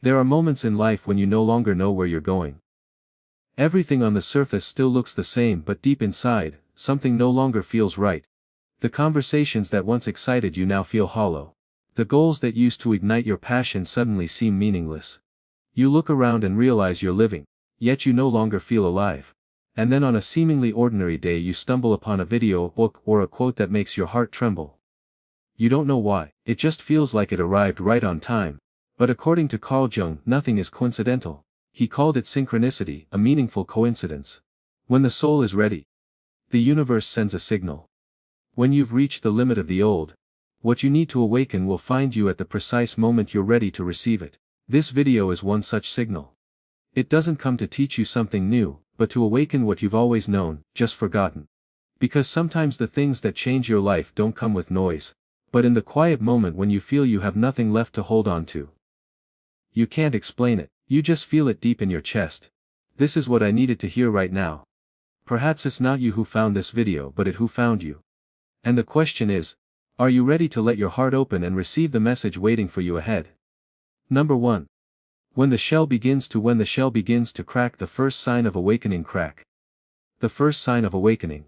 There are moments in life when you no longer know where you're going. Everything on the surface still looks the same, but deep inside, something no longer feels right. The conversations that once excited you now feel hollow. The goals that used to ignite your passion suddenly seem meaningless. You look around and realize you're living, yet you no longer feel alive. And then on a seemingly ordinary day you stumble upon a video, book, or a quote that makes your heart tremble. You don't know why, it just feels like it arrived right on time. But according to Carl Jung, nothing is coincidental. He called it synchronicity, a meaningful coincidence. When the soul is ready, the universe sends a signal. When you've reached the limit of the old, what you need to awaken will find you at the precise moment you're ready to receive it. This video is one such signal. It doesn't come to teach you something new, but to awaken what you've always known, just forgotten. Because sometimes the things that change your life don't come with noise, but in the quiet moment when you feel you have nothing left to hold on to. You can't explain it, you just feel it deep in your chest. This is what I needed to hear right now. Perhaps it's not you who found this video, but it who found you. And the question is, are you ready to let your heart open and receive the message waiting for you ahead? Number 1. When the shell begins to crack, the first sign of awakening. Crack. The first sign of awakening.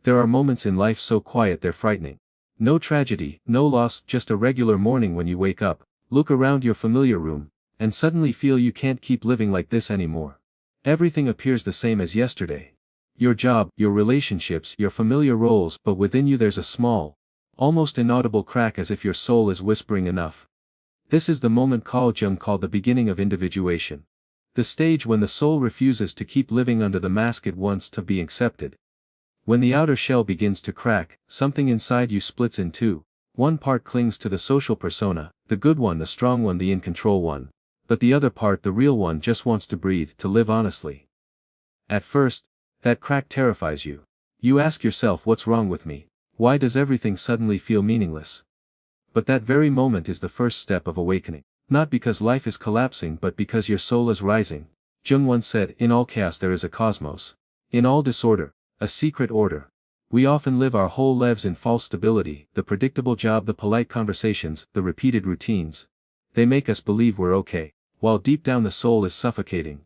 There are moments in life so quiet they're frightening. No tragedy, no loss, just a regular morning when you wake up, look around your familiar room, and suddenly feel you can't keep living like this anymore. Everything appears the same as yesterday. Your job, your relationships, your familiar roles, but within you there's a small, almost inaudible crack, as if your soul is whispering enough. This is the moment Carl Jung called the beginning of individuation. The stage when the soul refuses to keep living under the mask it wants to be accepted. When the outer shell begins to crack, something inside you splits in two. One part clings to the social persona, the good one, the strong one, the in-control one. But the other part, the real one, just wants to breathe, to live honestly. At first, that crack terrifies you. You ask yourself, what's wrong with me? Why does everything suddenly feel meaningless? But that very moment is the first step of awakening. Not because life is collapsing, but because your soul is rising. Jung once said, in all chaos there is a cosmos. In all disorder, a secret order. We often live our whole lives in false stability, the predictable job, the polite conversations, the repeated routines. They make us believe we're okay, while deep down the soul is suffocating.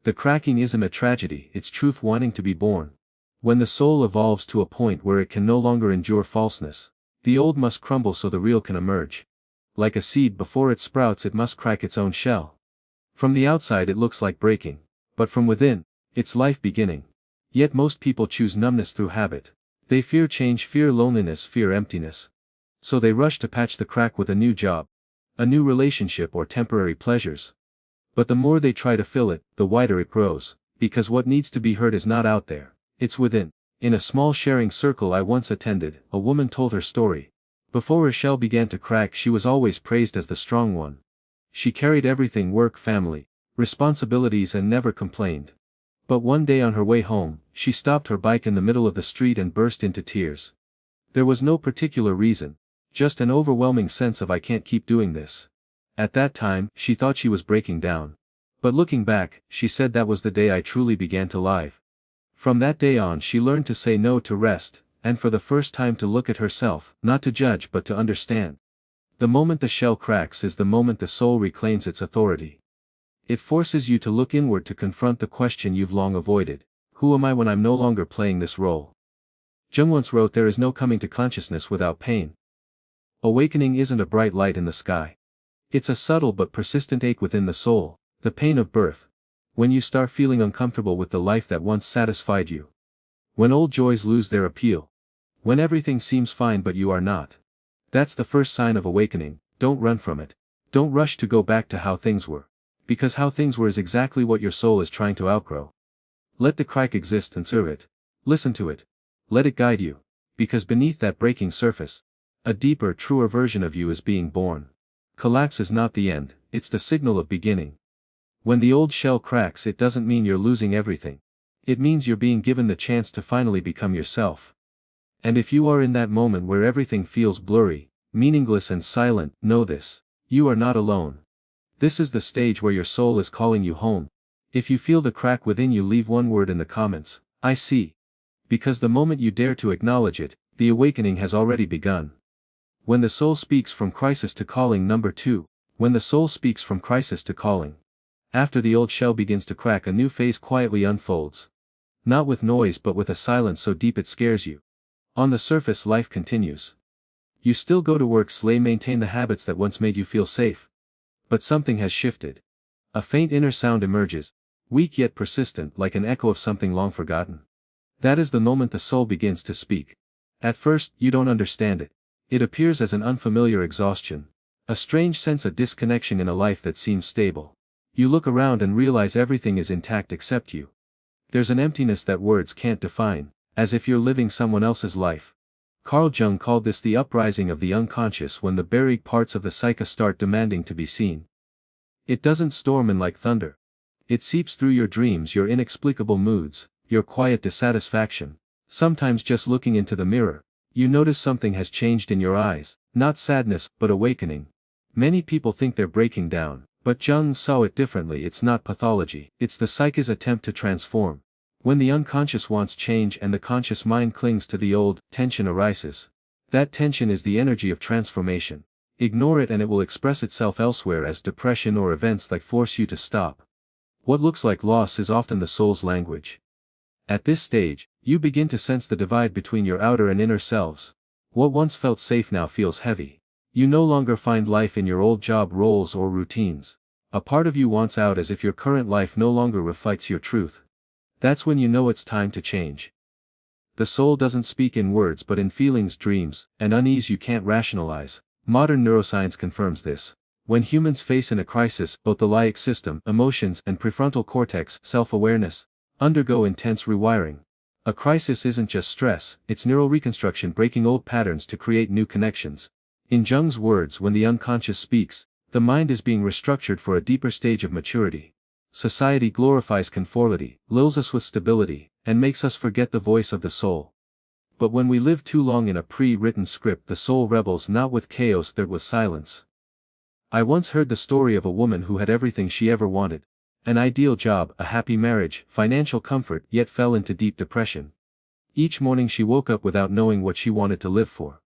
The cracking isn't a tragedy, it's truth wanting to be born. When the soul evolves to a point where it can no longer endure falseness, the old must crumble so the real can emerge. Like a seed, before it sprouts it must crack its own shell. From the outside it looks like breaking, but from within, it's life beginning. Yet most people choose numbness through habit. They fear change, fear loneliness, fear emptiness. So they rush to patch the crack with a new job, a new relationship, or temporary pleasures. But the more they try to fill it, the wider it grows, because what needs to be heard is not out there, it's within. In a small sharing circle I once attended, a woman told her story. Before her shell began to crack, she was always praised as the strong one. She carried everything, work, family, responsibilities, and never complained. But one day on her way home, she stopped her bike in the middle of the street and burst into tears. There was no particular reason, just an overwhelming sense of I can't keep doing this. At that time, she thought she was breaking down. But looking back, she said that was the day I truly began to live. From that day on she learned to say no, to rest, and for the first time to look at herself, not to judge but to understand. The moment the shell cracks is the moment the soul reclaims its authority. It forces you to look inward, to confront the question you've long avoided. Who am I when I'm no longer playing this role? Jung once wrote, there is no coming to consciousness without pain. Awakening isn't a bright light in the sky. It's a subtle but persistent ache within the soul, the pain of birth. When you start feeling uncomfortable with the life that once satisfied you. When old joys lose their appeal. When everything seems fine but you are not. That's the first sign of awakening. Don't run from it. Don't rush to go back to how things were. Because how things were is exactly what your soul is trying to outgrow. Let the crack exist and serve it. Listen to it. Let it guide you. Because beneath that breaking surface, a deeper, truer version of you is being born. Collapse is not the end, it's the signal of beginning. When the old shell cracks, it doesn't mean you're losing everything. It means you're being given the chance to finally become yourself. And if you are in that moment where everything feels blurry, meaningless and silent, know this. You are not alone. This is the stage where your soul is calling you home. If you feel the crack within you, leave one word in the comments, I see. Because the moment you dare to acknowledge it, the awakening has already begun. When the soul speaks from crisis to calling. Number 2. When the soul speaks from crisis to calling. After the old shell begins to crack, a new phase quietly unfolds. Not with noise but with a silence so deep it scares you. On the surface life continues. You still go to work, maintain the habits that once made you feel safe. But something has shifted. A faint inner sound emerges, weak yet persistent, like an echo of something long forgotten. That is the moment the soul begins to speak. At first, you don't understand it. It appears as an unfamiliar exhaustion. A strange sense of disconnection in a life that seems stable. You look around and realize everything is intact except you. There's an emptiness that words can't define, as if you're living someone else's life. Carl Jung called this the uprising of the unconscious, when the buried parts of the psyche start demanding to be seen. It doesn't storm in like thunder. It seeps through your dreams, your inexplicable moods, your quiet dissatisfaction. Sometimes just looking into the mirror, you notice something has changed in your eyes, not sadness, but awakening. Many people think they're breaking down, but Jung saw it differently. It's not pathology, it's the psyche's attempt to transform. When the unconscious wants change and the conscious mind clings to the old, tension arises. That tension is the energy of transformation. Ignore it and it will express itself elsewhere as depression or events that force you to stop. What looks like loss is often the soul's language. At this stage, you begin to sense the divide between your outer and inner selves. What once felt safe now feels heavy. You no longer find life in your old job roles or routines. A part of you wants out, as if your current life no longer reflects your truth. That's when you know it's time to change. The soul doesn't speak in words but in feelings, dreams, and unease you can't rationalize. Modern neuroscience confirms this. When humans face a crisis, both the limbic system, emotions, and prefrontal cortex, self-awareness, undergo intense rewiring. A crisis isn't just stress, it's neural reconstruction, breaking old patterns to create new connections. In Jung's words, when the unconscious speaks, the mind is being restructured for a deeper stage of maturity. Society glorifies conformity, lulls us with stability, and makes us forget the voice of the soul. But when we live too long in a pre-written script, the soul rebels, not with chaos but with silence. I once heard the story of a woman who had everything she ever wanted. An ideal job, a happy marriage, financial comfort, yet fell into deep depression. Each morning she woke up without knowing what she wanted to live for.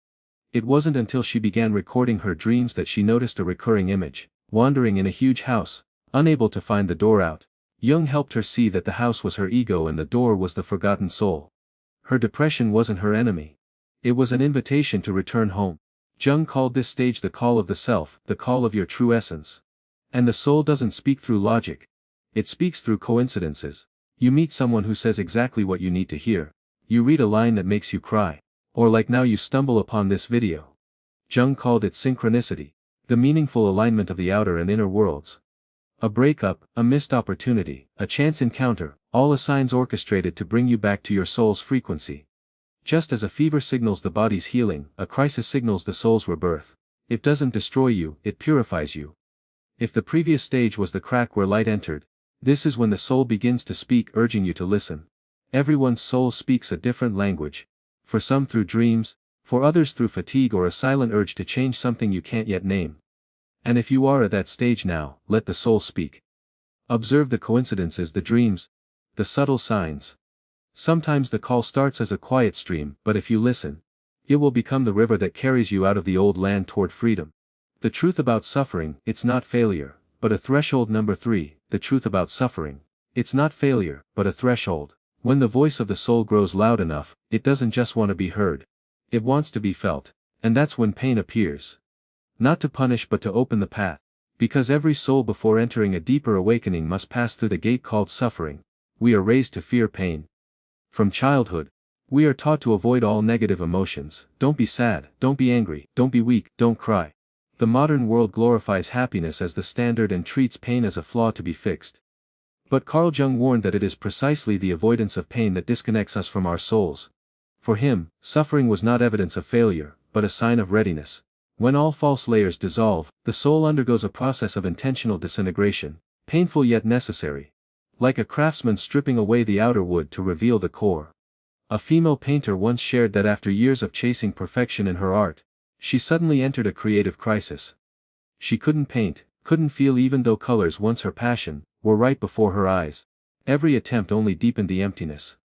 It wasn't until she began recording her dreams that she noticed a recurring image, wandering in a huge house, unable to find the door out. Jung helped her see that the house was her ego and the door was the forgotten soul. Her depression wasn't her enemy. It was an invitation to return home. Jung called this stage the call of the self, the call of your true essence. And the soul doesn't speak through logic. It speaks through coincidences. You meet someone who says exactly what you need to hear. You read a line that makes you cry. Or like now, you stumble upon this video. Jung called it synchronicity, the meaningful alignment of the outer and inner worlds. A breakup, a missed opportunity, a chance encounter, all the signs orchestrated to bring you back to your soul's frequency. Just as a fever signals the body's healing, a crisis signals the soul's rebirth. It doesn't destroy you, it purifies you. If the previous stage was the crack where light entered, this is when the soul begins to speak, urging you to listen. Everyone's soul speaks a different language. For some through dreams, for others through fatigue or a silent urge to change something you can't yet name. And if you are at that stage now, let the soul speak. Observe the coincidences, the dreams, the subtle signs. Sometimes the call starts as a quiet stream, but if you listen, it will become the river that carries you out of the old land toward freedom. The truth about suffering, it's not failure, but a threshold. Number 3, the truth about suffering. It's not failure, but a threshold. When the voice of the soul grows loud enough, it doesn't just want to be heard. It wants to be felt. And that's when pain appears. Not to punish but to open the path. Because every soul before entering a deeper awakening must pass through the gate called suffering. We are raised to fear pain. From childhood, we are taught to avoid all negative emotions. Don't be sad, don't be angry, don't be weak, don't cry. The modern world glorifies happiness as the standard and treats pain as a flaw to be fixed. But Carl Jung warned that it is precisely the avoidance of pain that disconnects us from our souls. For him, suffering was not evidence of failure, but a sign of readiness. When all false layers dissolve, the soul undergoes a process of intentional disintegration, painful yet necessary. Like a craftsman stripping away the outer wood to reveal the core. A female painter once shared that after years of chasing perfection in her art, she suddenly entered a creative crisis. She couldn't paint, couldn't feel, even though colors, once her passion, were right before her eyes. Every attempt only deepened the emptiness.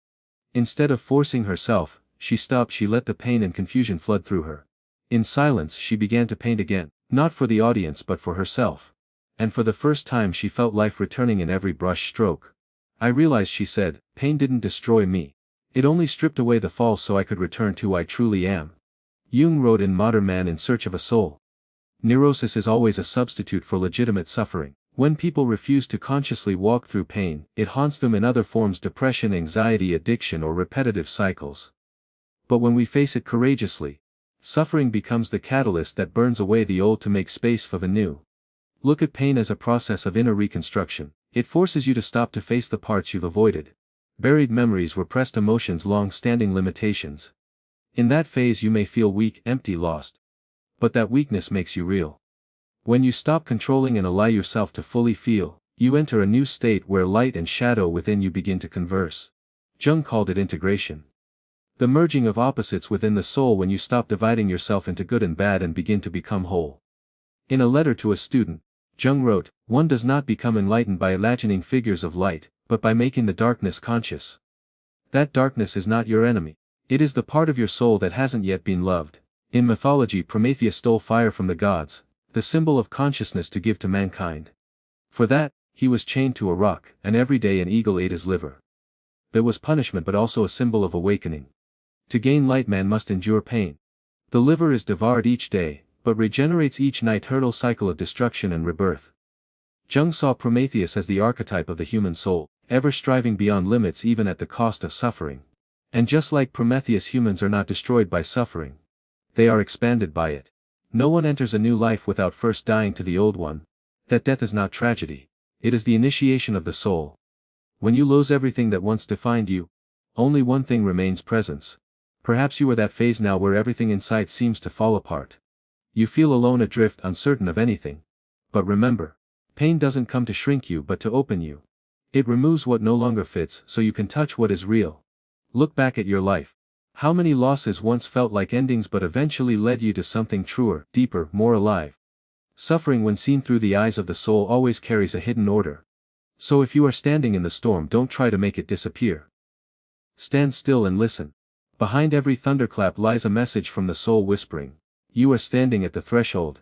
Instead of forcing herself, she stopped. She let the pain and confusion flood through her. In silence she began to paint again, Not for the audience but for herself. And for the first time she felt life returning in every brush stroke. I realized, she said, pain didn't destroy me. It only stripped away the false so I could return to who I truly am. Jung wrote in Modern Man in Search of a Soul. Neurosis is always a substitute for legitimate suffering. When people refuse to consciously walk through pain, it haunts them in other forms: depression, anxiety, addiction, or repetitive cycles. But when we face it courageously, suffering becomes the catalyst that burns away the old to make space for the new. Look at pain as a process of inner reconstruction. It forces you to stop to face the parts you've avoided. Buried memories, repressed emotions, long-standing limitations. In that phase you may feel weak, empty, lost. But that weakness makes you real. When you stop controlling and allow yourself to fully feel, you enter a new state where light and shadow within you begin to converse. Jung called it integration. The merging of opposites within the soul when you stop dividing yourself into good and bad and begin to become whole. In a letter to a student, Jung wrote, "One does not become enlightened by imagining figures of light, but by making the darkness conscious. That darkness is not your enemy. It is the part of your soul that hasn't yet been loved." In mythology, Prometheus stole fire from the gods, the symbol of consciousness, to give to mankind. For that, he was chained to a rock, and every day an eagle ate his liver. It was punishment but also a symbol of awakening. To gain light, man must endure pain. The liver is devoured each day, but regenerates each night. Hurdle cycle of destruction and rebirth. Jung saw Prometheus as the archetype of the human soul, ever striving beyond limits even at the cost of suffering. And just like Prometheus, humans are not destroyed by suffering. They are expanded by it. No one enters a new life without first dying to the old one. That death is not tragedy. It is the initiation of the soul. When you lose everything that once defined you, only one thing remains: presence. Perhaps you are that phase now where everything inside seems to fall apart. You feel alone, adrift, uncertain of anything. But remember, pain doesn't come to shrink you but to open you. It removes what no longer fits so you can touch what is real. Look back at your life. How many losses once felt like endings but eventually led you to something truer, deeper, more alive? Suffering, when seen through the eyes of the soul, always carries a hidden order. So if you are standing in the storm, don't try to make it disappear. Stand still and listen. Behind every thunderclap lies a message from the soul whispering, "You are standing at the threshold."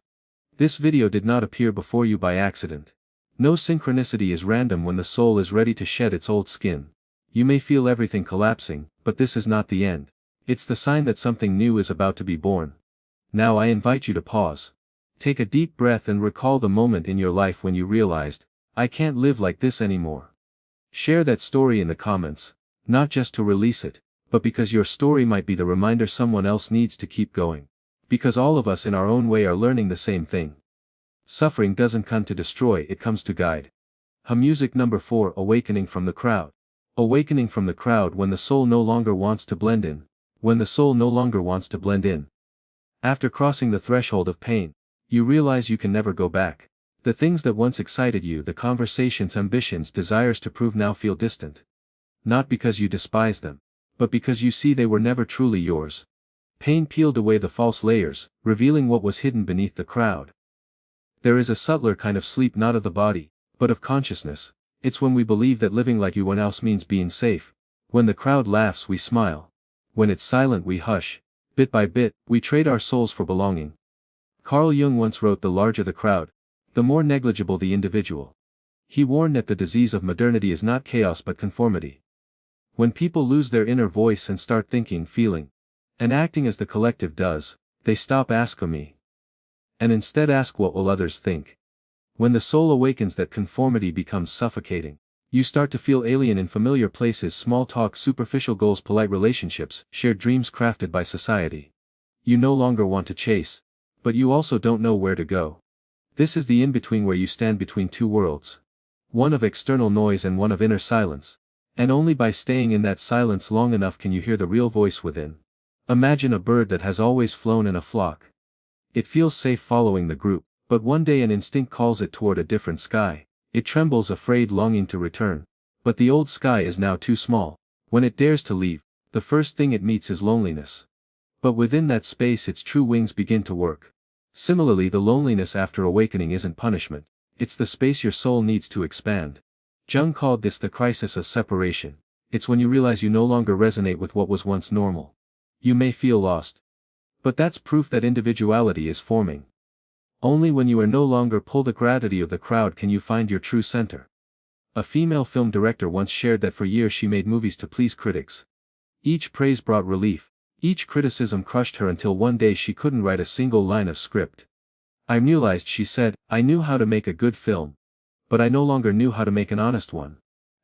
This video did not appear before you by accident. No synchronicity is random when the soul is ready to shed its old skin. You may feel everything collapsing, but this is not the end. It's the sign that something new is about to be born. Now I invite you to pause. Take a deep breath and recall the moment in your life when you realized, "I can't live like this anymore." Share that story in the comments, not just to release it, but because your story might be the reminder someone else needs to keep going. Because all of us in our own way are learning the same thing. Suffering doesn't come to destroy, it comes to guide. Music number 4, Awakening from the Crowd. Awakening from the crowd: when the soul no longer wants to blend in. When the soul no longer wants to blend in. After crossing the threshold of pain, you realize you can never go back. The things that once excited you, the conversations, ambitions, desires to prove, now feel distant. Not because you despise them, but because you see they were never truly yours. Pain peeled away the false layers, revealing what was hidden beneath the crowd. There is a subtler kind of sleep, not of the body, but of consciousness. It's when we believe that living like everyone else means being safe. When the crowd laughs, we smile. When it's silent, we hush. Bit by bit, we trade our souls for belonging. Carl Jung once wrote, "The larger the crowd, the more negligible the individual." He warned that the disease of modernity is not chaos but conformity. When people lose their inner voice and start thinking, feeling, and acting as the collective does, they stop asking me. And instead ask, what will others think? When the soul awakens, that conformity becomes suffocating. You start to feel alien in familiar places: small talk, superficial goals, polite relationships, shared dreams crafted by society. You no longer want to chase, but you also don't know where to go. This is the in-between, where you stand between two worlds. One of external noise and one of inner silence. And only by staying in that silence long enough can you hear the real voice within. Imagine a bird that has always flown in a flock. It feels safe following the group, but one day an instinct calls it toward a different sky. It trembles, afraid, longing to return. But the old sky is now too small. When it dares to leave, the first thing it meets is loneliness. But within that space its true wings begin to work. Similarly, the loneliness after awakening isn't punishment. It's the space your soul needs to expand. Jung called this the crisis of separation. It's when you realize you no longer resonate with what was once normal. You may feel lost. But that's proof that individuality is forming. Only when you are no longer pull the gravity of the crowd can you find your true center. A female film director once shared that for years she made movies to please critics. Each praise brought relief, each criticism crushed her until one day she couldn't write a single line of script. I realized, she said, I knew how to make a good film. But I no longer knew how to make an honest one.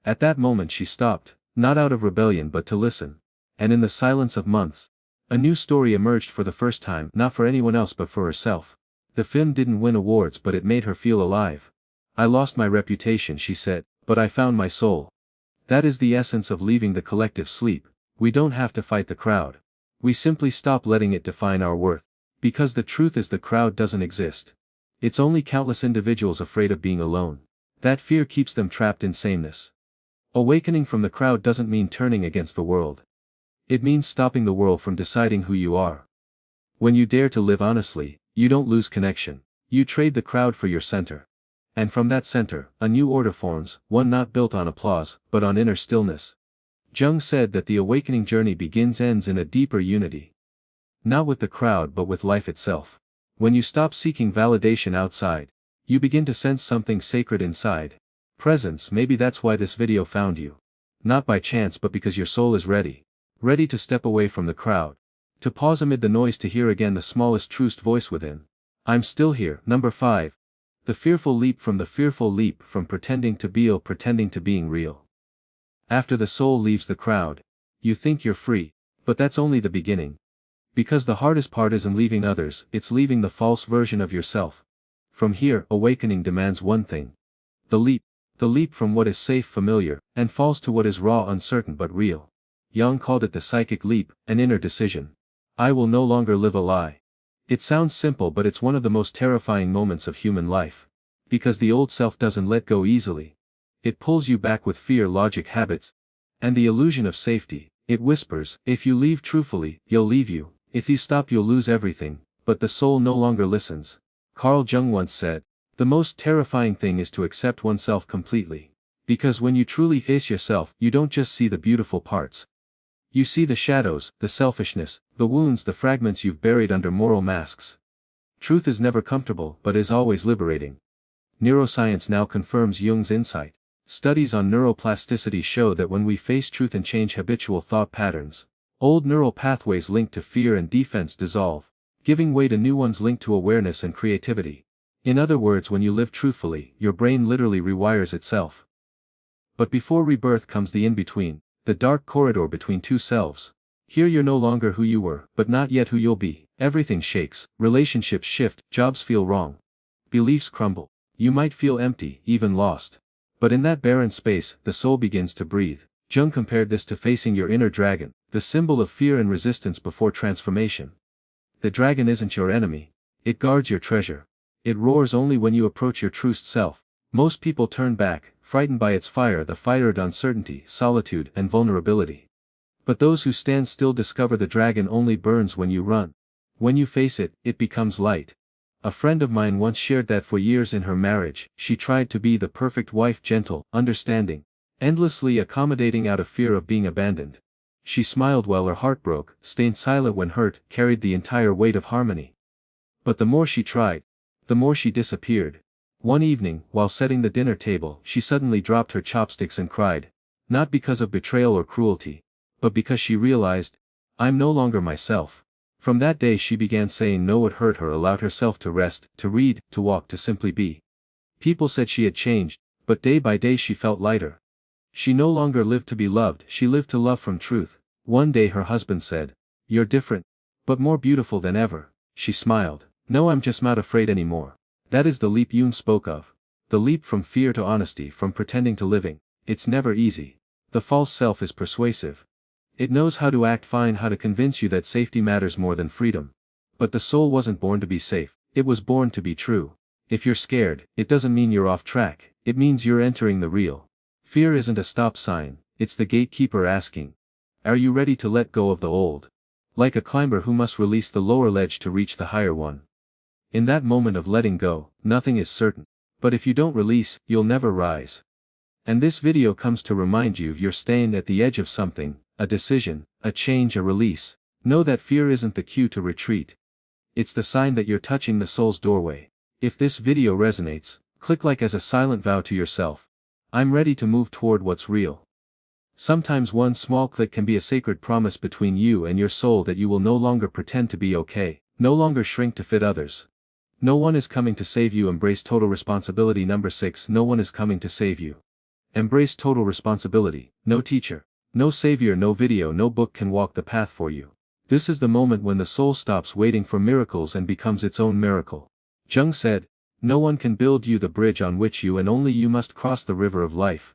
At that moment she stopped, not out of rebellion but to listen. And in the silence of months, a new story emerged for the first time, not for anyone else but for herself. The film didn't win awards but it made her feel alive. I lost my reputation, she said, but I found my soul. That is the essence of leaving the collective sleep. We don't have to fight the crowd. We simply stop letting it define our worth. Because the truth is the crowd doesn't exist. It's only countless individuals afraid of being alone. That fear keeps them trapped in sameness. Awakening from the crowd doesn't mean turning against the world. It means stopping the world from deciding who you are. When you dare to live honestly, you don't lose connection. You trade the crowd for your center. And from that center, a new order forms, one not built on applause, but on inner stillness. Jung said that the awakening journey ends in a deeper unity. Not with the crowd but with life itself. When you stop seeking validation outside, you begin to sense something sacred inside. Presence. Maybe that's why this video found you. Not by chance but because your soul is ready. Ready to step away from the crowd. To pause amid the noise to hear again the smallest truest voice within. I'm still here. Number 5. The fearful leap from pretending to being real. After the soul leaves the crowd, you think you're free, but that's only the beginning. Because the hardest part isn't leaving others, it's leaving the false version of yourself. From here, awakening demands one thing. The leap from what is safe, familiar, and false to what is raw, uncertain but real. Jung called it the psychic leap, an inner decision. I will no longer live a lie. It sounds simple but it's one of the most terrifying moments of human life. Because the old self doesn't let go easily. It pulls you back with fear, logic, habits, and the illusion of safety. It whispers, if you leave truthfully, you'll leave you. If you stop you'll lose everything, but the soul no longer listens. Carl Jung once said, the most terrifying thing is to accept oneself completely. Because when you truly face yourself, you don't just see the beautiful parts. You see the shadows, the selfishness, the wounds, the fragments you've buried under moral masks. Truth is never comfortable, but is always liberating. Neuroscience now confirms Jung's insight. Studies on neuroplasticity show that when we face truth and change habitual thought patterns, old neural pathways linked to fear and defense dissolve, giving way to new ones linked to awareness and creativity. In other words, when you live truthfully, your brain literally rewires itself. But before rebirth comes the in-between, the dark corridor between two selves. Here you're no longer who you were, but not yet who you'll be. Everything shakes, relationships shift, jobs feel wrong. Beliefs crumble. You might feel empty, even lost. But in that barren space, the soul begins to breathe. Jung compared this to facing your inner dragon, the symbol of fear and resistance before transformation. The dragon isn't your enemy. It guards your treasure. It roars only when you approach your truest self. Most people turn back, frightened by its fire, the fire of uncertainty, solitude, and vulnerability. But those who stand still discover the dragon only burns when you run. When you face it, it becomes light. A friend of mine once shared that for years in her marriage, she tried to be the perfect wife, gentle, understanding, endlessly accommodating out of fear of being abandoned. She smiled while her heart broke, stayed silent when hurt, carried the entire weight of harmony. But the more she tried, the more she disappeared. One evening, while setting the dinner table, she suddenly dropped her chopsticks and cried. Not because of betrayal or cruelty, but because she realized, I'm no longer myself. From that day she began saying no. It hurt her, allowed herself to rest, to read, to walk, to simply be. People said she had changed, but day by day she felt lighter. She no longer lived to be loved, she lived to love from truth. One day her husband said, you're different, but more beautiful than ever. She smiled. No, I'm just not afraid anymore. That is the leap Jung spoke of. The leap from fear to honesty, from pretending to living. It's never easy. The false self is persuasive. It knows how to act fine, how to convince you that safety matters more than freedom. But the soul wasn't born to be safe, it was born to be true. If you're scared, it doesn't mean you're off track, it means you're entering the real. Fear isn't a stop sign, it's the gatekeeper asking. Are you ready to let go of the old? Like a climber who must release the lower ledge to reach the higher one. In that moment of letting go, nothing is certain. But if you don't release, you'll never rise. And this video comes to remind you you're staying at the edge of something, a decision, a change, a release. Know that fear isn't the cue to retreat. It's the sign that you're touching the soul's doorway. If this video resonates, click like as a silent vow to yourself. I'm ready to move toward what's real. Sometimes one small click can be a sacred promise between you and your soul that you will no longer pretend to be okay, no longer shrink to fit others. No one is coming to save you. Embrace total responsibility. Number 6. No one is coming to save you. Embrace total responsibility. No teacher, no savior, no video, no book can walk the path for you. This is the moment when the soul stops waiting for miracles and becomes its own miracle. Jung said, "No one can build you the bridge on which you and only you must cross the river of life."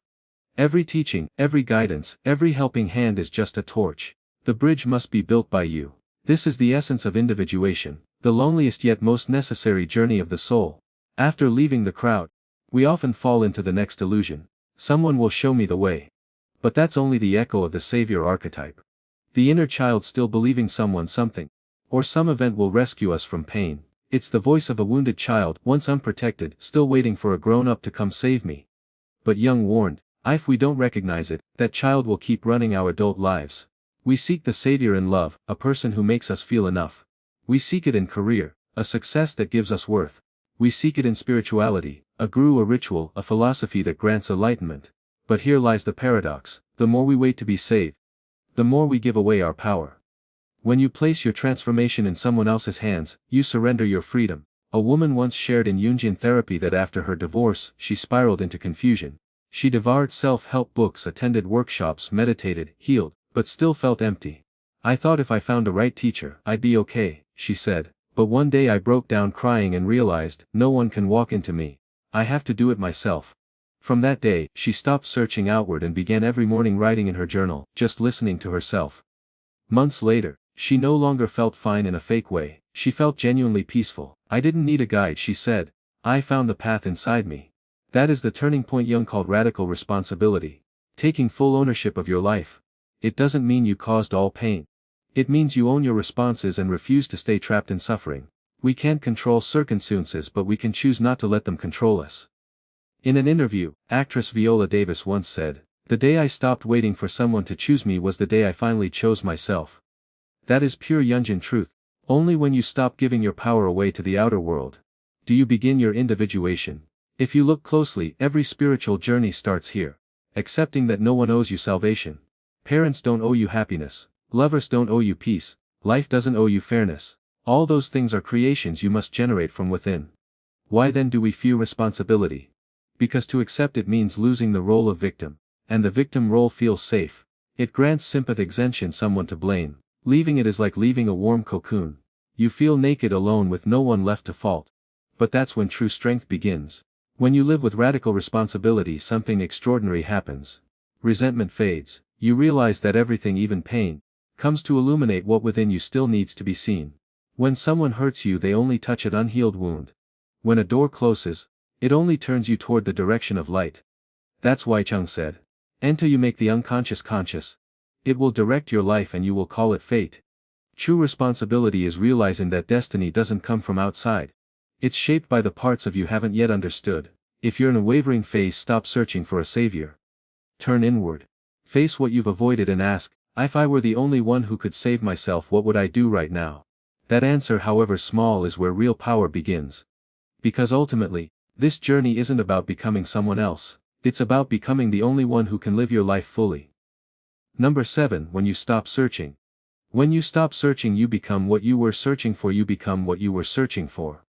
Every teaching, every guidance, every helping hand is just a torch. The bridge must be built by you. This is the essence of individuation, the loneliest yet most necessary journey of the soul. After leaving the crowd, we often fall into the next illusion. Someone will show me the way. But that's only the echo of the savior archetype. The inner child still believing someone, something, or some event will rescue us from pain. It's the voice of a wounded child, once unprotected, still waiting for a grown-up to come save me. But Jung warned, if we don't recognize it, that child will keep running our adult lives. We seek the savior in love, a person who makes us feel enough. We seek it in career, a success that gives us worth. We seek it in spirituality, a guru, a ritual, a philosophy that grants enlightenment. But here lies the paradox: the more we wait to be saved, the more we give away our power. When you place your transformation in someone else's hands, you surrender your freedom. A woman once shared in Jungian therapy that after her divorce, she spiraled into confusion. She devoured self-help books, attended workshops, meditated, healed, but still felt empty. "I thought if I found a right teacher, I'd be okay," she said. "But one day I broke down crying and realized, no one can walk into me. I have to do it myself." From that day, she stopped searching outward and began every morning writing in her journal, just listening to herself. Months later, she no longer felt fine in a fake way, she felt genuinely peaceful. "I didn't need a guide," she said. "I found the path inside me." That is the turning point Jung called radical responsibility. Taking full ownership of your life. It doesn't mean you caused all pain. It means you own your responses and refuse to stay trapped in suffering. We can't control circumstances, but we can choose not to let them control us. In an interview, actress Viola Davis once said, "The day I stopped waiting for someone to choose me was the day I finally chose myself." That is pure Jungian truth. Only when you stop giving your power away to the outer world do you begin your individuation. If you look closely, every spiritual journey starts here. Accepting that no one owes you salvation. Parents don't owe you happiness. Lovers don't owe you peace. Life doesn't owe you fairness. All those things are creations you must generate from within. Why then do we fear responsibility? Because to accept it means losing the role of victim. And the victim role feels safe. It grants sympathy, exemption, someone to blame. Leaving it is like leaving a warm cocoon. You feel naked, alone, with no one left to fault. But that's when true strength begins. When you live with radical responsibility, something extraordinary happens. Resentment fades. You realize that everything, even pain, comes to illuminate what within you still needs to be seen. When someone hurts you, they only touch an unhealed wound. When a door closes, it only turns you toward the direction of light. That's why Jung said, "Until you make the unconscious conscious, it will direct your life and you will call it fate." True responsibility is realizing that destiny doesn't come from outside. It's shaped by the parts of you haven't yet understood. If you're in a wavering phase, stop searching for a savior. Turn inward. Face what you've avoided and ask, if I were the only one who could save myself, what would I do right now? That answer, however small, is where real power begins. Because ultimately, this journey isn't about becoming someone else, it's about becoming the only one who can live your life fully. Number 7. When you stop searching. When you stop searching, you become what you were searching for. You become what you were searching for.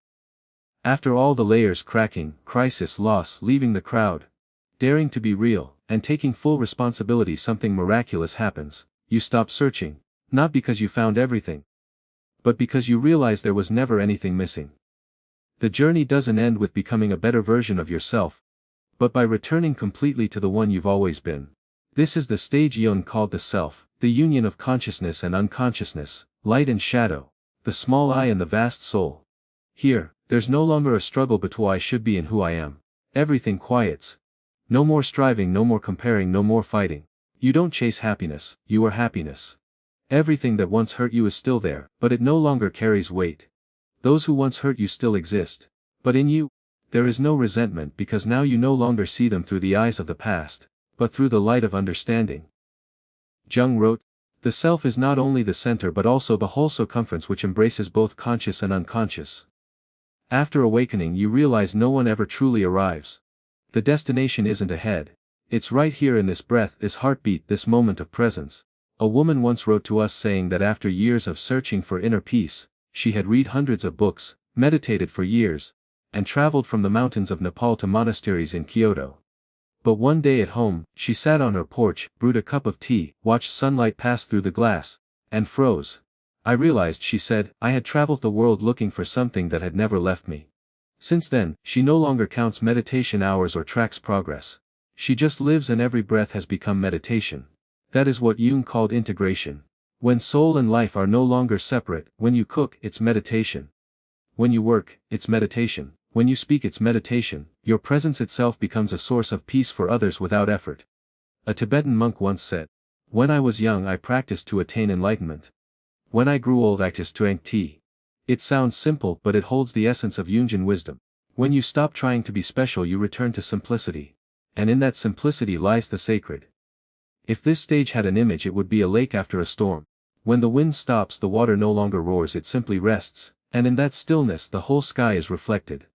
After all the layers cracking, crisis, loss, leaving the crowd, daring to be real, and taking full responsibility, something miraculous happens. You stop searching, not because you found everything, but because you realize there was never anything missing. The journey doesn't end with becoming a better version of yourself, but by returning completely to the one you've always been. This is the stage Jung called the self, the union of consciousness and unconsciousness, light and shadow, the small I and the vast soul. Here, there's no longer a struggle between who I should be and who I am. Everything quiets. No more striving, no more comparing, no more fighting. You don't chase happiness, you are happiness. Everything that once hurt you is still there, but it no longer carries weight. Those who once hurt you still exist, but in you, there is no resentment, because now you no longer see them through the eyes of the past, but through the light of understanding. Jung wrote, "The self is not only the center but also the whole circumference which embraces both conscious and unconscious." After awakening you realize no one ever truly arrives. The destination isn't ahead. It's right here in this breath, this heartbeat, this moment of presence. A woman once wrote to us saying that after years of searching for inner peace, she had read hundreds of books, meditated for years, and traveled from the mountains of Nepal to monasteries in Kyoto. But one day at home, she sat on her porch, brewed a cup of tea, watched sunlight pass through the glass, and froze. I realized, she said, I had traveled the world looking for something that had never left me. Since then, she no longer counts meditation hours or tracks progress. She just lives, and every breath has become meditation. That is what Jung called integration. When soul and life are no longer separate, when you cook, it's meditation. When you work, it's meditation. When you speak, it's meditation. Your presence itself becomes a source of peace for others without effort. A Tibetan monk once said, "When I was young I practiced to attain enlightenment. When I grew old I just drank tea." It sounds simple, but it holds the essence of Jungian wisdom. When you stop trying to be special you return to simplicity. And in that simplicity lies the sacred. If this stage had an image it would be a lake after a storm. When the wind stops the water no longer roars, it simply rests, and in that stillness the whole sky is reflected.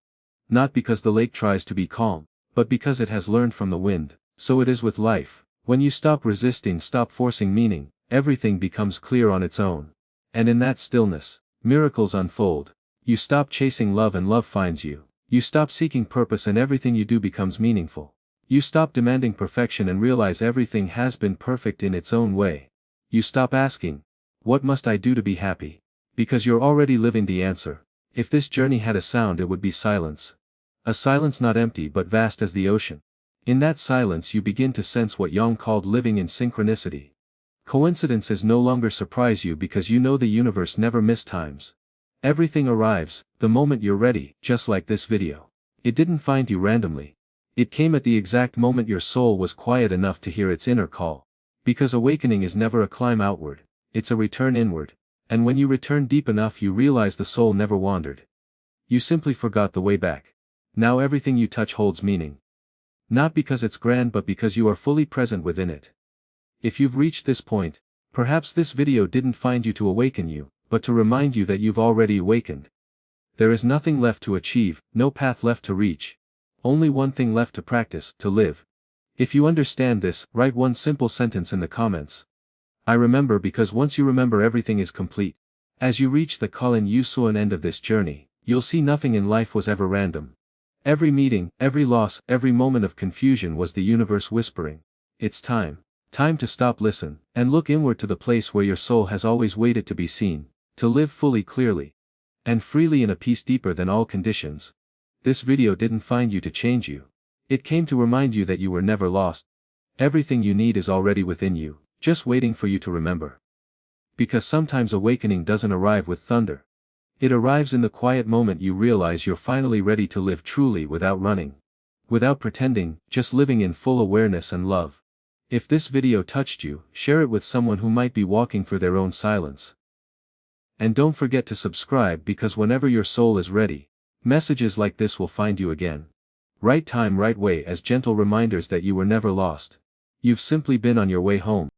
Not because the lake tries to be calm, but because it has learned from the wind. So it is with life. When you stop resisting, stop forcing meaning, everything becomes clear on its own. And in that stillness, miracles unfold. You stop chasing love and love finds you. You stop seeking purpose and everything you do becomes meaningful. You stop demanding perfection and realize everything has been perfect in its own way. You stop asking, what must I do to be happy? Because you're already living the answer. If this journey had a sound it would be silence. A silence not empty but vast as the ocean. In that silence you begin to sense what Jung called living in synchronicity. Coincidences no longer surprise you because you know the universe never mistimes. Everything arrives, the moment you're ready, just like this video. It didn't find you randomly. It came at the exact moment your soul was quiet enough to hear its inner call. Because awakening is never a climb outward, it's a return inward. And when you return deep enough you realize the soul never wandered. You simply forgot the way back. Now everything you touch holds meaning. Not because it's grand but because you are fully present within it. If you've reached this point, perhaps this video didn't find you to awaken you, but to remind you that you've already awakened. There is nothing left to achieve, no path left to reach. Only one thing left to practice, to live. If you understand this, write one simple sentence in the comments. I remember, because once you remember everything is complete. As you reach the Kulin you saw an end of this journey, you'll see nothing in life was ever random. Every meeting, every loss, every moment of confusion was the universe whispering. It's time. Time to stop, listen, and look inward to the place where your soul has always waited to be seen, to live fully, clearly, and freely in a peace deeper than all conditions. This video didn't find you to change you. It came to remind you that you were never lost. Everything you need is already within you, just waiting for you to remember. Because sometimes awakening doesn't arrive with thunder. It arrives in the quiet moment you realize you're finally ready to live truly without running. Without pretending, just living in full awareness and love. If this video touched you, share it with someone who might be walking through their own silence. And don't forget to subscribe, because whenever your soul is ready, messages like this will find you again. Right time, right way, as gentle reminders that you were never lost. You've simply been on your way home.